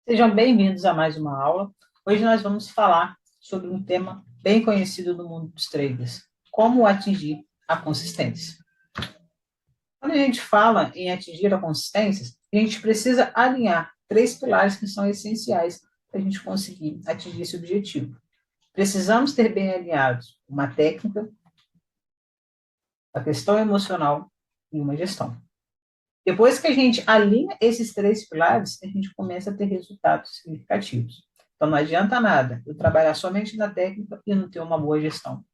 Sejam bem-vindos a mais uma aula. Hoje nós vamos falar sobre um tema bem conhecido no mundo dos traders: como atingir a consistência. Quando a gente fala em atingir a consistência, a gente precisa alinhar três pilares que são essenciais para a gente conseguir atingir esse objetivo. Precisamos ter bem alinhados uma técnica, a questão emocional e uma gestão. Depois que a gente alinha esses três pilares, a gente começa a ter resultados significativos. Então, não adianta nada eu trabalhar somente na técnica e não ter uma boa gestão.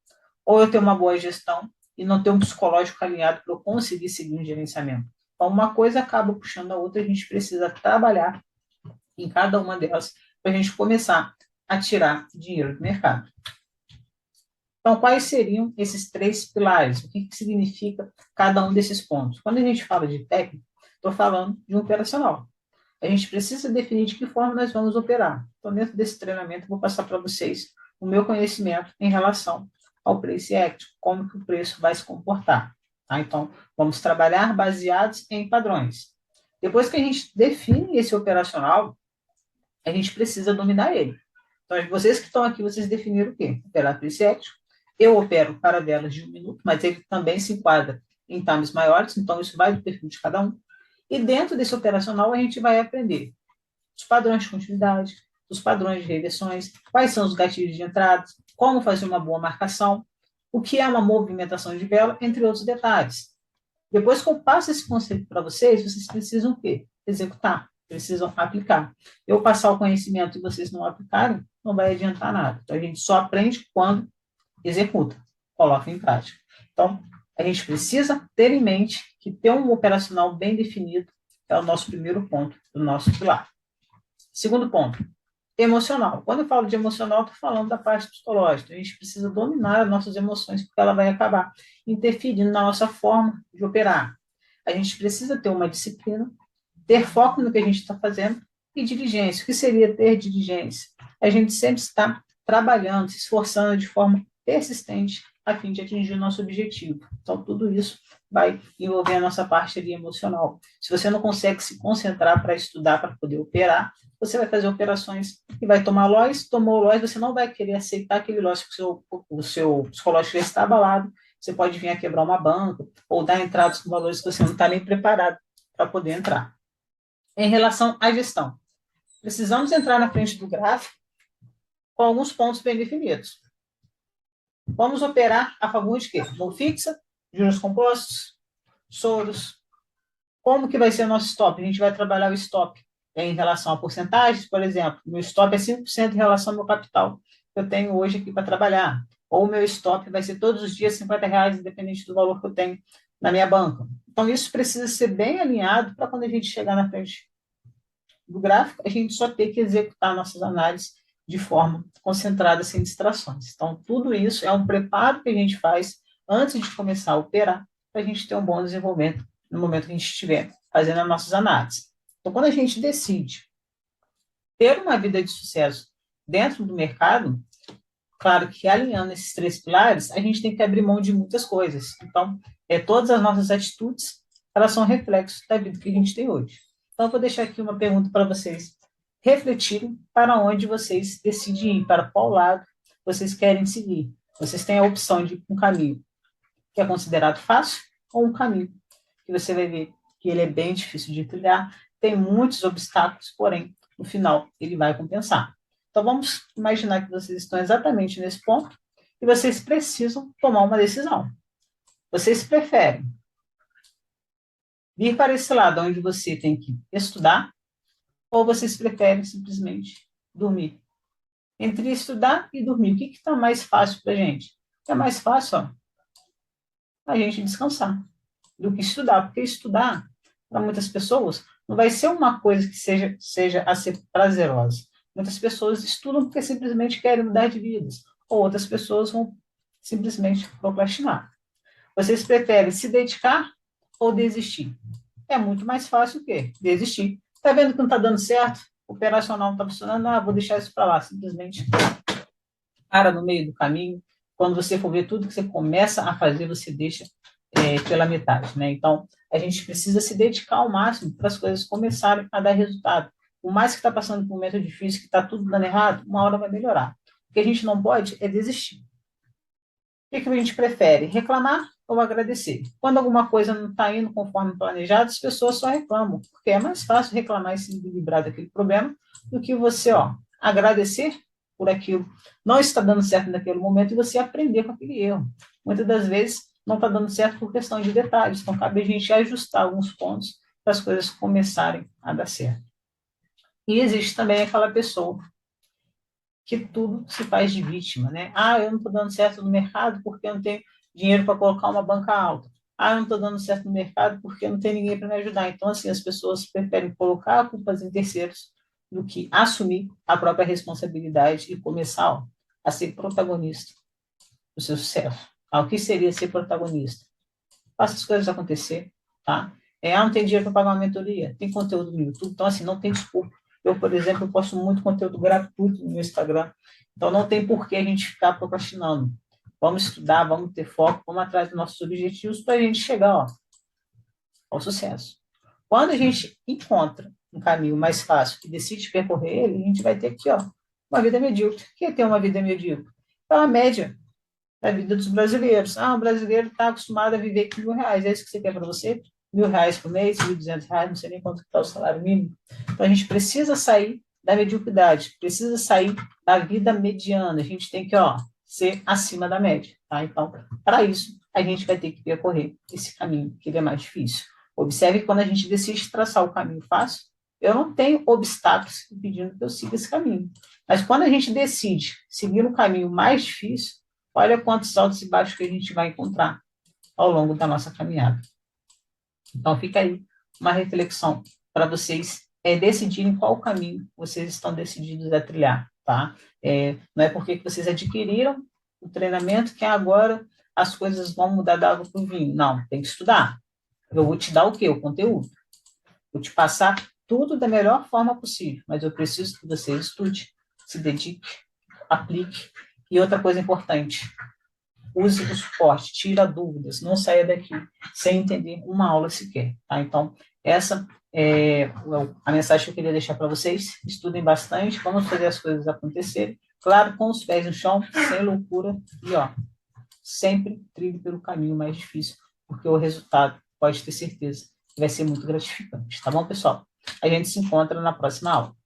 Ou eu ter uma boa gestão e não ter um psicológico alinhado para eu conseguir seguir um gerenciamento. Então, uma coisa acaba puxando a outra, a gente precisa trabalhar em cada uma delas para a gente começar a tirar dinheiro do mercado. Então, quais seriam esses três pilares? O que significa cada um desses pontos? Quando a gente fala de técnica, estou falando de um operacional. A gente precisa definir de que forma nós vamos operar. Então, dentro desse treinamento, eu vou passar para vocês o meu conhecimento em relação ao Price Action, como que o preço vai se comportar. Tá? Então, vamos trabalhar baseados em padrões. Depois que a gente define esse operacional, a gente precisa dominar ele. Então, vocês que estão aqui, vocês definiram o quê? Operar Price Action. Eu opero para velas de 1 minuto, mas ele também se enquadra em times maiores, então isso vai do perfil de cada um. E dentro desse operacional, a gente vai aprender os padrões de continuidade, os padrões de reversões, quais são os gatilhos de entrada, como fazer uma boa marcação, o que é uma movimentação de vela, entre outros detalhes. Depois que eu passo esse conceito para vocês, vocês precisam o quê? Executar, precisam aplicar. Eu passar o conhecimento e vocês não aplicarem, não vai adiantar nada. Então, a gente só aprende quando executa, coloca em prática. Então, a gente precisa ter em mente que ter um operacional bem definido é o nosso primeiro ponto do nosso pilar. Segundo ponto, emocional. Quando eu falo de emocional, estou falando da parte psicológica. A gente precisa dominar as nossas emoções, porque ela vai acabar interferindo na nossa forma de operar. A gente precisa ter uma disciplina, ter foco no que a gente está fazendo e diligência. O que seria ter diligência? A gente sempre está trabalhando, se esforçando de forma persistente a fim de atingir o nosso objetivo. Então, tudo isso vai envolver a nossa parte ali emocional. Se você não consegue se concentrar para estudar, para poder operar, você vai fazer operações e vai tomar loss, tomou loss, você não vai querer aceitar aquele loss porque o seu psicológico já está abalado, você pode vir a quebrar uma banca ou dar entradas com valores que você não está nem preparado para poder entrar. Em relação à gestão, precisamos entrar na frente do gráfico com alguns pontos bem definidos. Vamos operar a favor de quê? Mão fixa, juros compostos, soros. Como que vai ser o nosso stop? A gente vai trabalhar o stop em relação a porcentagens, por exemplo, meu stop é 5% em relação ao meu capital que eu tenho hoje aqui para trabalhar. Ou o meu stop vai ser todos os dias R$ 50, independente do valor que eu tenho na minha banca. Então, isso precisa ser bem alinhado para quando a gente chegar na frente do gráfico, a gente só ter que executar nossas análises de forma concentrada, sem distrações. Então, tudo isso é um preparo que a gente faz antes de começar a operar, para a gente ter um bom desenvolvimento no momento que a gente estiver fazendo as nossas análises. Então, quando a gente decide ter uma vida de sucesso dentro do mercado, claro que alinhando esses três pilares, a gente tem que abrir mão de muitas coisas. Então, todas as nossas atitudes, elas são reflexos da vida que a gente tem hoje. Então, eu vou deixar aqui uma pergunta para vocês refletirem para onde vocês decidem ir, para qual lado vocês querem seguir. Vocês têm a opção de um caminho que é considerado fácil ou um caminho que você vai ver que ele é bem difícil de trilhar, tem muitos obstáculos, porém, no final, ele vai compensar. Então, vamos imaginar que vocês estão exatamente nesse ponto e vocês precisam tomar uma decisão. Vocês preferem vir para esse lado onde você tem que estudar ou vocês preferem simplesmente dormir? Entre estudar e dormir, o que está mais fácil para a gente? É mais fácil a gente descansar do que estudar, porque estudar, para muitas pessoas, não vai ser uma coisa que seja a ser prazerosa. Muitas pessoas estudam porque simplesmente querem mudar de vidas, ou outras pessoas vão simplesmente procrastinar. Vocês preferem se dedicar ou desistir? É muito mais fácil o quê? Desistir. Está vendo que não está dando certo? O operacional não está funcionando? Ah, vou deixar isso para lá. Simplesmente para no meio do caminho. Quando você for ver tudo que você começa a fazer, você deixa pela metade, né? Então, a gente precisa se dedicar ao máximo para as coisas começarem a dar resultado. por mais que está passando por um momento difícil, que está tudo dando errado, uma hora vai melhorar. O que a gente não pode é desistir. O que a gente prefere? Reclamar ou agradecer? Quando alguma coisa não está indo conforme planejado, as pessoas só reclamam, porque é mais fácil reclamar e se livrar daquele problema do que você, agradecer por aquilo. Não está dando certo naquele momento e você aprender com aquele erro. Muitas das vezes não está dando certo por questão de detalhes, então cabe a gente ajustar alguns pontos para as coisas começarem a dar certo. E existe também aquela pessoa que tudo se faz de vítima, né? Ah, eu não estou dando certo no mercado porque eu não tenho dinheiro para colocar uma banca alta. Ah, eu não estou dando certo no mercado porque não tem ninguém para me ajudar. Então, assim, as pessoas preferem colocar culpas em terceiros do que assumir a própria responsabilidade e começar a ser protagonista do seu sucesso. O que seria ser protagonista? Faça as coisas acontecer, tá? Não tem dinheiro para pagar uma mentoria, tem conteúdo no YouTube, então, assim, não tem desculpa. Eu, por exemplo, eu posto muito conteúdo gratuito no meu Instagram, então não tem por que a gente ficar procrastinando. Vamos estudar, vamos ter foco, vamos atrás dos nossos objetivos para a gente chegar ao sucesso. Quando a gente encontra um caminho mais fácil e decide percorrer ele, a gente vai ter aqui, uma vida medíocre. O que é ter uma vida medíocre? É uma média da vida dos brasileiros. O brasileiro está acostumado a viver com R$ 1.000. É isso que você quer para você? R$ 1.000 por mês, R$ 1.200, não sei nem quanto está o salário mínimo. Então, a gente precisa sair da mediocridade, precisa sair da vida mediana. A gente tem que, ser acima da média, tá? Então, para isso, a gente vai ter que percorrer esse caminho, que ele é mais difícil. Observe que quando a gente decide traçar o caminho fácil, eu não tenho obstáculos impedindo que eu siga esse caminho. Mas quando a gente decide seguir o caminho mais difícil, olha quantos altos e baixos que a gente vai encontrar ao longo da nossa caminhada. Então, fica aí uma reflexão para vocês decidirem qual caminho vocês estão decididos a trilhar, tá? Não é porque vocês adquiriram o treinamento que agora as coisas vão mudar da água para o vinho. Não, tem que estudar. Eu vou te dar o quê? O conteúdo. Vou te passar tudo da melhor forma possível, mas eu preciso que você estude, se dedique, aplique. E outra coisa importante, use o suporte, tira dúvidas, não saia daqui sem entender uma aula sequer, tá? Então, essa é a mensagem que eu queria deixar para vocês. Estudem bastante, vamos fazer as coisas acontecerem, claro, com os pés no chão, sem loucura, e sempre trilhe pelo caminho mais difícil, porque o resultado, pode ter certeza, vai ser muito gratificante, tá bom, pessoal? A gente se encontra na próxima aula.